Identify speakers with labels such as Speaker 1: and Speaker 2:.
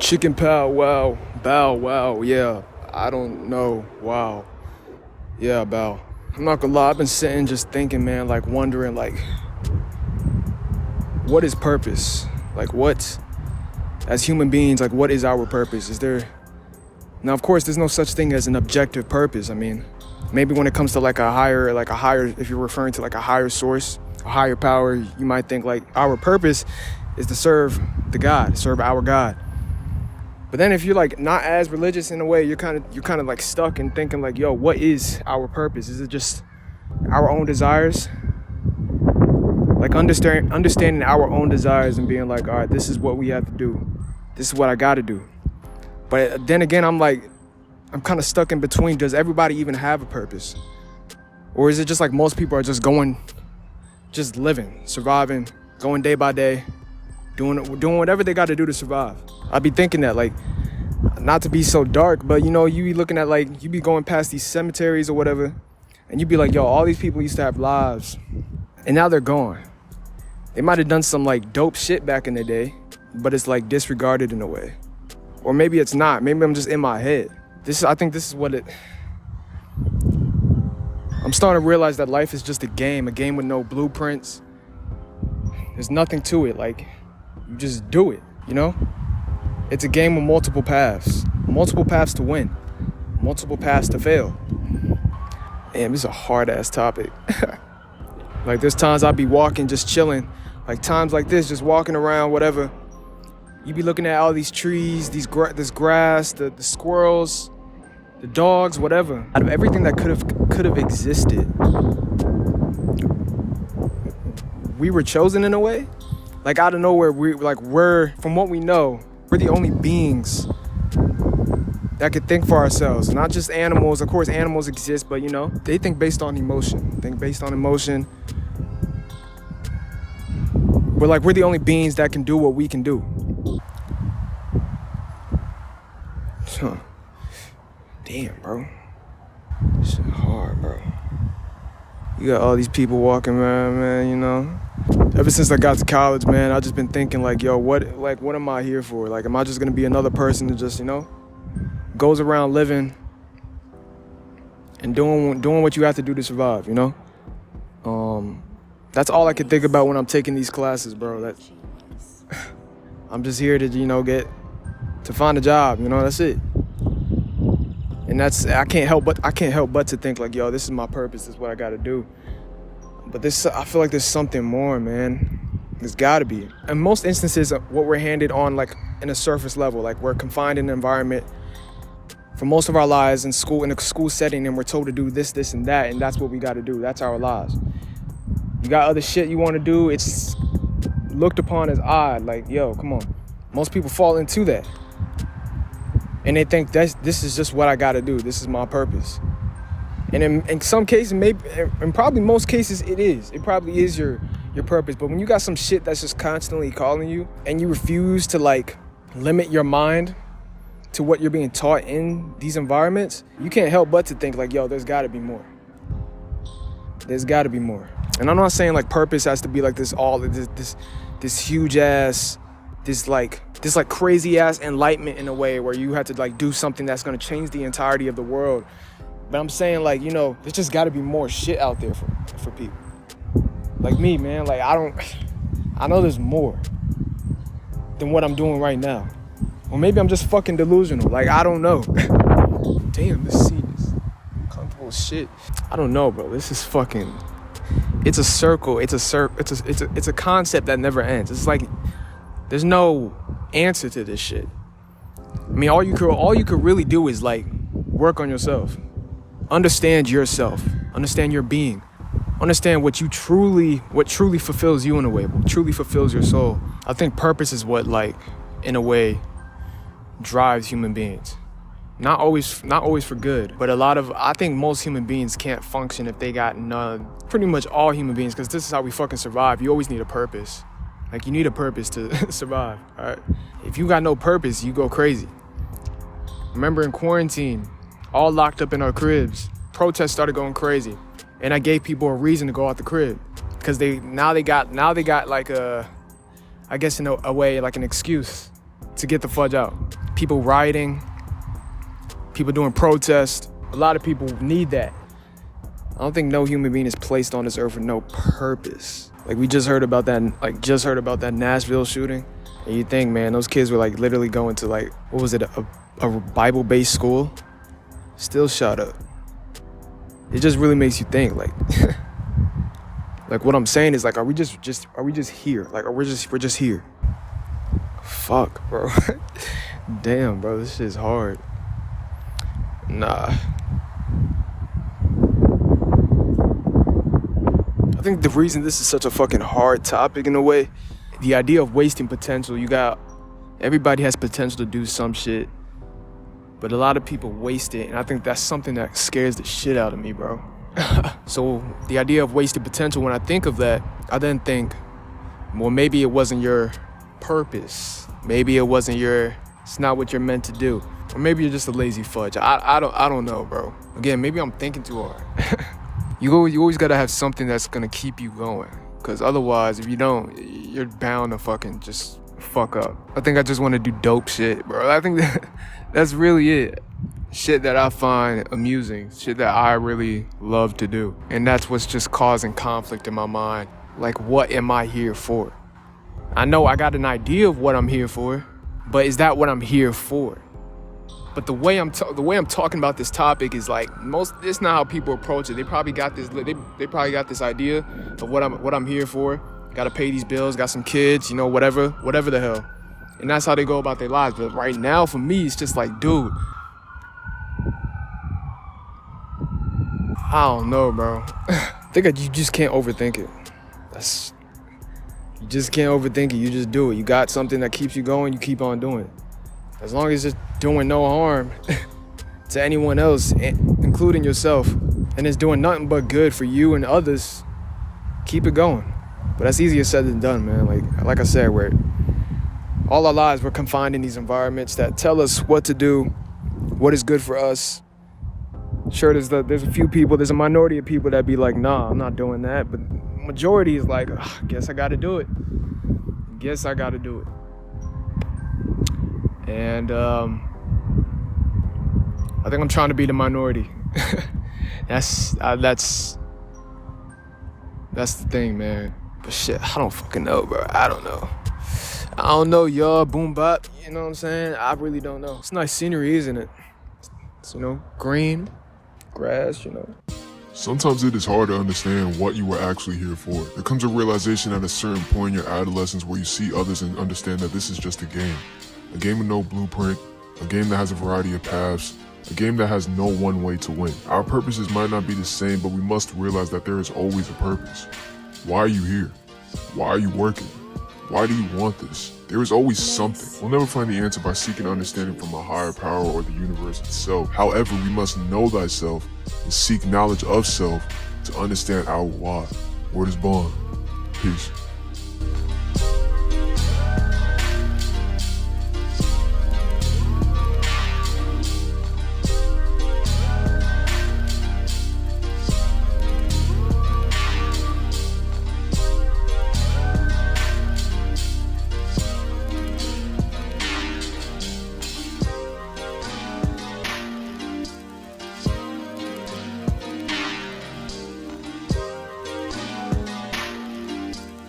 Speaker 1: Chicken pow wow, bow wow, yeah. I don't know, wow. Yeah, bow. I'm not gonna lie, I've been sitting just thinking, man, like wondering, like, what is purpose? Like, what, as human beings, like, what is our purpose? Is there, now, of course, there's no such thing as an objective purpose. I mean, maybe when it comes to like a higher, if you're referring to like a higher source, a higher power, you might think like our purpose is to serve our God. But then if you're like not as religious in a way, you're kind of like stuck and thinking like, yo, what is our purpose? Is it just our own desires? Like understanding our own desires and being like, all right, this is what we have to do. This is what I got to do. But then again, I'm kind of stuck in between. Does everybody even have a purpose? Or is it just like most people are just living, surviving, going day by day, doing whatever they got to do to survive? I'd be thinking that, like, not to be so dark, but, you know, you be looking at, like, you be going past these cemeteries or whatever, and you be like, yo, all these people used to have lives, and now they're gone. They might have done some, like, dope shit back in the day, but it's, like, disregarded in a way. Or maybe it's not. Maybe I'm just in my head. I think this is what it... I'm starting to realize that life is just a game with no blueprints. There's nothing to it. Like, you just do it, you know? It's a game with multiple paths to win, multiple paths to fail. Damn, this is a hard-ass topic. Like, there's times I'll be walking, just chilling. Like, times like this, just walking around, whatever. You be looking at all these trees, this grass, the squirrels, the dogs, whatever. Out of everything that could have existed, we were chosen in a way. Like, out of nowhere, we're from what we know, we're the only beings that could think for ourselves. Not just animals. Of course, animals exist, but, you know, they think based on emotion. We're the only beings that can do what we can do. Huh. Damn, bro. This shit hard, bro. You got all these people walking around, man, you know? Ever since I got to college, man, I've just been thinking, like, yo, what am I here for? Like, am I just gonna be another person that just, you know, goes around living and doing what you have to do to survive, you know? That's all I can think about when I'm taking these classes, bro. I'm just here to, you know, to find a job, you know, that's it. And I can't help but to think like, yo, this is my purpose, this is what I gotta do. But I feel like there's something more, man. There's gotta be. In most instances, what we're handed on, like, in a surface level, like, we're confined in an environment for most of our lives in a school setting, and we're told to do this, and that, and that's what we gotta do. That's our lives. You got other shit you wanna do, it's looked upon as odd, like, yo, come on. Most people fall into that. And they think this is just what I gotta do. This is my purpose. And in some cases, maybe, and probably most cases, it is. It probably is your purpose. But when you got some shit that's just constantly calling you, and you refuse to, like, limit your mind to what you're being taught in these environments, you can't help but to think like, yo, there's gotta be more. There's gotta be more. And I'm not saying like purpose has to be like this huge ass, this crazy ass enlightenment in a way where you have to like do something that's gonna change the entirety of the world. But I'm saying, like, you know, there's just gotta be more shit out there for people. Like me, man, like I know there's more than what I'm doing right now. Or maybe I'm just fucking delusional. Like, I don't know. Damn, this seat is comfortable as shit. I don't know, bro. This is fucking, it's a circle. It's a concept that never ends. It's like, there's no answer to this shit. I mean, all you could really do is like work on yourself. Understand yourself. Understand your being. Understand what truly fulfills you in a way, what truly fulfills your soul. I think purpose is what, like, in a way, drives human beings. Not always for good, but I think most human beings can't function if they got none. Pretty much all human beings, because this is how we fucking survive. You always need a purpose. Like, you need a purpose to survive, all right? If you got no purpose, you go crazy. Remember in quarantine, all locked up in our cribs, protests started going crazy. And I gave people a reason to go out the crib, because they got like I guess in a way, like an excuse to get the fudge out. People rioting, people doing protests. A lot of people need that. I don't think no human being is placed on this earth for no purpose. Like we just heard about that Nashville shooting. And you think, man, those kids were like literally going to like, what was it, a Bible-based school? Still shot up. It just really makes you think, like, like what I'm saying is like, are we just here? Like, we're just here. Fuck, bro. Damn, bro, this shit's hard. Nah. I think the reason this is such a fucking hard topic in a way, the idea of wasting potential, everybody has potential to do some shit, but a lot of people waste it, and I think that's something that scares the shit out of me, bro. So the idea of wasted potential, when I think of that, I then think, well, maybe it wasn't your purpose. Maybe it's not what you're meant to do. Or maybe you're just a lazy fudge. I don't know, bro. Again, maybe I'm thinking too hard. You always gotta have something that's gonna keep you going. Cause otherwise, if you don't, you're bound to fucking just fuck up. I think I just wanna do dope shit, bro. I think that's really it. Shit that I find amusing. Shit that I really love to do. And that's what's just causing conflict in my mind. Like, what am I here for? I know I got an idea of what I'm here for, but is that what I'm here for? But the way I'm talking about this topic is like it's not how people approach it. They probably got this. They probably got this idea of what I'm here for. Got to pay these bills. Got some kids. You know, whatever the hell. And that's how they go about their lives. But right now, for me, it's just like, dude, I don't know, bro. I think you just can't overthink it. You just can't overthink it. You just do it. You got something that keeps you going. You keep on doing it. As long as it's doing no harm to anyone else, including yourself, and it's doing nothing but good for you and others, keep it going. But that's easier said than done, man. Like I said, all our lives we're confined in these environments that tell us what to do, what is good for us. Sure, there's a minority of people that be like, nah, I'm not doing that. But majority is like, guess I gotta do it. And I think I'm trying to be the minority. That's the thing, man. But shit, I don't fucking know, bro. I don't know, y'all. Boom bap. You know what I'm saying? I really don't know. It's nice scenery, isn't it? It's, green, grass,
Speaker 2: Sometimes it is hard to understand what you were actually here for. There comes a realization at a certain point in your adolescence where you see others and understand that this is just a game with no blueprint, a game that has a variety of paths, a game that has no one way to win. Our purposes might not be the same, but we must realize that there is always a purpose. Why are you here? Why are you working? Why do you want this? There is always something. We'll never find the answer by seeking understanding from a higher power or the universe itself. However, we must know thyself and seek knowledge of self to understand our why. Word is bond. Peace.